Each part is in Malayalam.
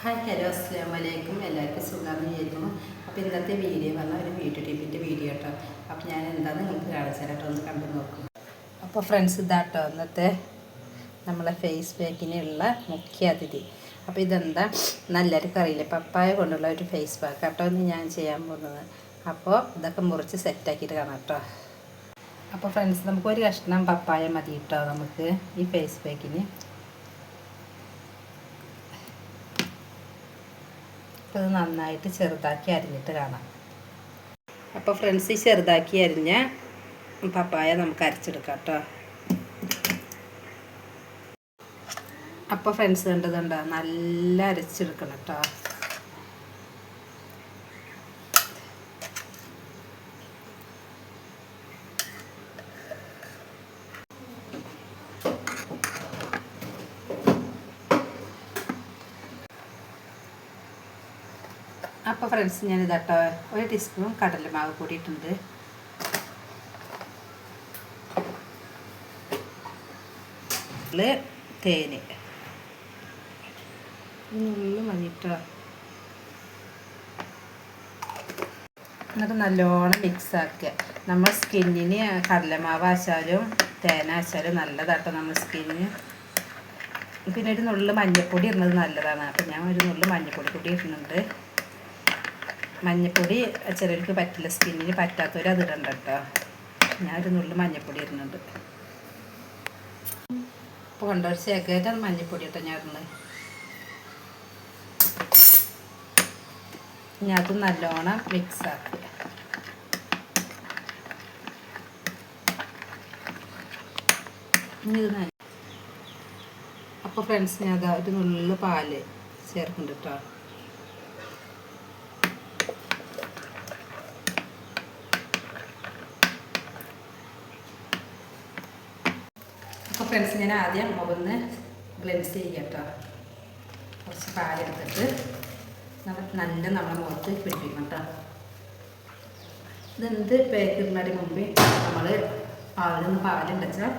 ഹായ് ഹലോ അസ്സാം വലൈക്കും. എല്ലാവർക്കും സുഖമാണെന്ന് വിചാരിക്കുന്നു. അപ്പോൾ ഇന്നത്തെ വീഡിയോ പറഞ്ഞാൽ ഒരു ബ്യൂട്ടി ടിപ്പിൻ്റെ വീഡിയോ കേട്ടോ. അപ്പോൾ ഞാൻ എന്താണെന്ന് നിങ്ങൾക്ക് കാണിച്ചു തരാം കേട്ടോ, ഒന്ന് കണ്ടു നോക്കും. അപ്പോൾ ഫ്രണ്ട്സ്, ഇതാട്ടോ ഇന്നത്തെ നമ്മളെ ഫേസ് പാക്കിനുള്ള മുഖ്യ അതിഥി. അപ്പോൾ ഇതെന്താ നല്ലൊരു അറിയില്ല, പപ്പായ കൊണ്ടുള്ള ഒരു ഫേസ് പാക്ക് കേട്ടോ എന്ന് ഞാൻ ചെയ്യാൻ പോകുന്നത്. അപ്പോൾ ഇതൊക്കെ മുറിച്ച് സെറ്റാക്കിയിട്ട് കാണാം കേട്ടോ. അപ്പോൾ ഫ്രണ്ട്സ്, നമുക്കൊരു കഷ്ണം പപ്പായ മതി കേട്ടോ നമുക്ക് ഈ ഫേസ് പാക്കിന്. അപ്പോൾ ഇത് നന്നായിട്ട് ചെറുതാക്കി അരിഞ്ഞിട്ട് കാണാം. അപ്പോൾ ഫ്രണ്ട്സ്, ഈ ചെറുതാക്കി അരിഞ്ഞ പപ്പായ നമുക്ക് അരച്ചെടുക്കാം കേട്ടോ. അപ്പോൾ ഫ്രണ്ട്സ്, കണ്ടതുണ്ടോ, നല്ല അരച്ചെടുക്കണം കേട്ടോ. അപ്പോൾ ഫ്രണ്ട്സ്, ഞാനിതാട്ടോ 1 ടീസ്പൂൺ കടലമാവ് കൂടിയിട്ടുണ്ട്. തേന് മതിട്ടോ. എന്നിട്ട് നല്ലോണം മിക്സാക്കുക. നമ്മൾ സ്കിന്നിന് കടലമാവ് ആച്ചാലും തേനാച്ചാലും നല്ലതാട്ടോ നമ്മൾ സ്കിന്നിന്. പിന്നെ ഒരു നുള്ളു മഞ്ഞൾപ്പൊടി ഇടുന്നത് നല്ലതാണ്. അപ്പം ഞാൻ ഒരു നുള്ളു മഞ്ഞൾപ്പൊടി കൂടി ഇടുന്നുണ്ട്. മഞ്ഞൾപ്പൊടി ചിലർക്ക് പറ്റില്ല, സ്കിന്നിന് പറ്റാത്തവർ അത് ഇടണ്ട കേട്ടോ. ഞാനൊരു നുള്ളു മഞ്ഞൾപ്പൊടി ഇടുന്നുണ്ട്. ഇപ്പോൾ കൊണ്ടൊരു ശേഖരം മഞ്ഞൾപ്പൊടി ഇട്ടോ ഞാൻ ഇടുന്നത്. ഇനി അത് നല്ലോണം മിക്സാക്കുക. അപ്പോൾ ഫ്രണ്ട്സ്, ഞാൻ അതാ ഒരു നുള്ളു പാല് ചേർക്കുന്നുണ്ട് കേട്ടോ. അപ്പോൾ ഫ്രണ്ട്സ്, ഞാൻ ആദ്യം മുഖന്ന് ബ്ലെൻസ് ചെയ്യാം കേട്ടോ. കുറച്ച് പാലെടുത്തിട്ട് നമ്മളെ മുഖത്ത് പിടിപ്പിക്കണം കേട്ടോ. ഇതെന്ത് പേക്കിടുന്നതിന് മുമ്പ് നമ്മൾ പാലുണ്ടെച്ചാൽ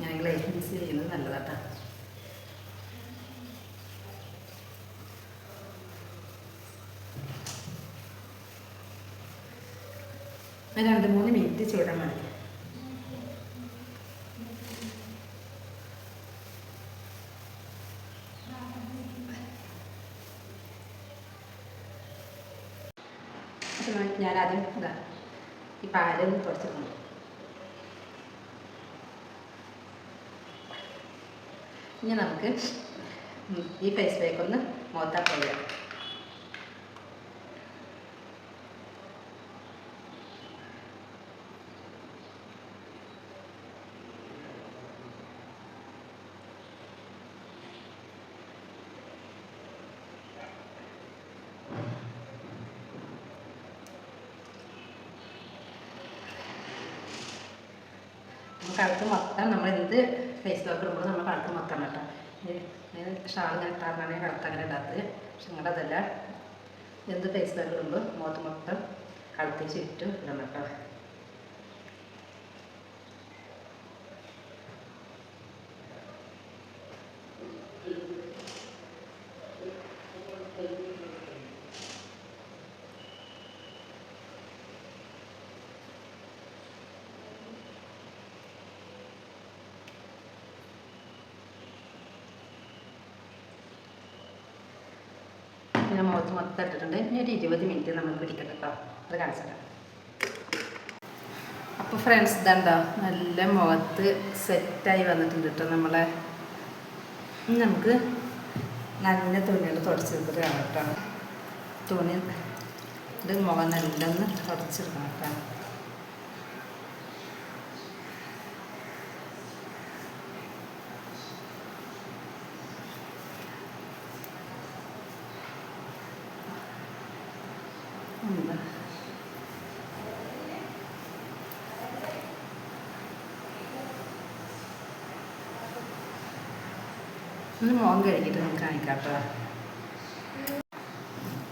ഞാൻ ഗ്ലേസിൻസ് ചെയ്യുന്നത് നല്ലതാട്ടോ. ഒരു 2-3 മിനിറ്റ് ചെയ്താൽ മതി. ഞാനതും ഇതാ ഈ പാലൊന്ന് തുടച്ചിട്ടുണ്ട്. ഇനി നമുക്ക് ഈ ഫേസ് പാക്ക് ഒന്ന് മുഖത്താക്കി ചെയ്യാം. കഴുത്ത് മൊത്തം നമ്മൾ എന്ത് ഫേസ് പാക്ക് ഇടുമ്പോൾ നമ്മൾ കഴുത്ത് മൊത്തം കേട്ടോ. ഷാൾ ഇങ്ങനെ ഇട്ടാറാണ് കഴുത്ത് അങ്ങനെ ഇടാത്തത്. പക്ഷെ നിങ്ങളതല്ല, എന്ത് ഫേസ് പാക്ക് ഇടുമ്പോൾ മുഖത്ത് മൊത്തം കഴുത്ത് ചുറ്റും ഇടണം കേട്ടോ. ഞാൻ മുഖത്ത് മൊത്തം ഇട്ടിട്ടുണ്ട്. ഇനി ഒരു 20 മിനിറ്റ് നമ്മൾ പിടിക്കട്ടെ കേട്ടോ. അത് കാണിച്ചിടാം. അപ്പോൾ ഫ്രണ്ട്സ്, ഇതുണ്ടോ നല്ല മുഖത്ത് സെറ്റായി വന്നിട്ടുണ്ട് കേട്ടോ നമ്മളെ. നമുക്ക് നല്ല തുണികൾ തുടച്ചെടുത്തിട്ട് കാണാം കേട്ടോ. തുണി ഇത് മുഖം നല്ലൊന്ന് തുടച്ചെടുക്കണം കേട്ടോ. ഒന്ന് മുഖം കഴുകിയിട്ട് നമുക്ക് കാണിക്കാം കേട്ടോ.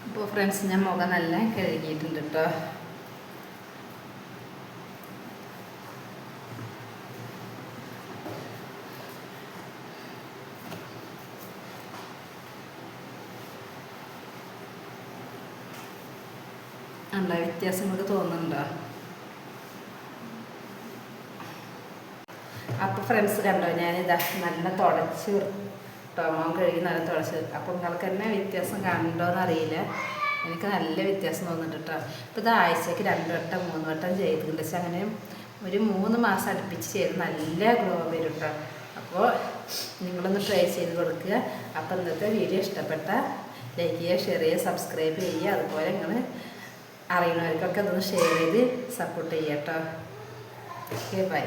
അപ്പോൾ ഫ്രണ്ട്സ്, ഞാൻ മുഖം നല്ല കഴുകിയിട്ടുണ്ട് കേട്ടോ. ഉണ്ടോ വ്യത്യാസം കൊണ്ട് തോന്നുന്നുണ്ടോ? അപ്പോൾ ഫ്രണ്ട്സ് കണ്ടോ, ഞാനിതാ നല്ല തുടച്ച് ടോമോൻ കഴുകി നല്ല തുടച്ച്. അപ്പോൾ നിങ്ങൾക്ക് തന്നെ വ്യത്യാസം കണ്ടോയെന്ന് അറിയില്ല, എനിക്ക് നല്ല വ്യത്യാസം തോന്നുന്നുണ്ട് കേട്ടോ. ഇപ്പോൾ ഇത് ആഴ്ചയ്ക്ക് 2 വട്ടം 3 വട്ടം ചെയ്തിട്ടുണ്ട്. പക്ഷെ അങ്ങനെ ഒരു 3 മാസം അടുപ്പിച്ച് ചെയ്ത് നല്ല ഗ്ലോ വരും കേട്ടോ. അപ്പോൾ നിങ്ങളൊന്ന് ട്രൈ ചെയ്ത് കൊടുക്കുക. അപ്പോൾ ഇന്നത്തെ വീഡിയോ ഇഷ്ടപ്പെട്ട ലൈക്ക് ചെയ്യുക, ഷെയർ ചെയ്യുക, സബ്സ്ക്രൈബ് ചെയ്യുക. അതുപോലെ നിങ്ങൾ അറിയുന്നവർക്കൊക്കെ അതൊന്ന് ഷെയർ ചെയ്ത് സപ്പോർട്ട് ചെയ്യുക കേട്ടോ. Okay, by.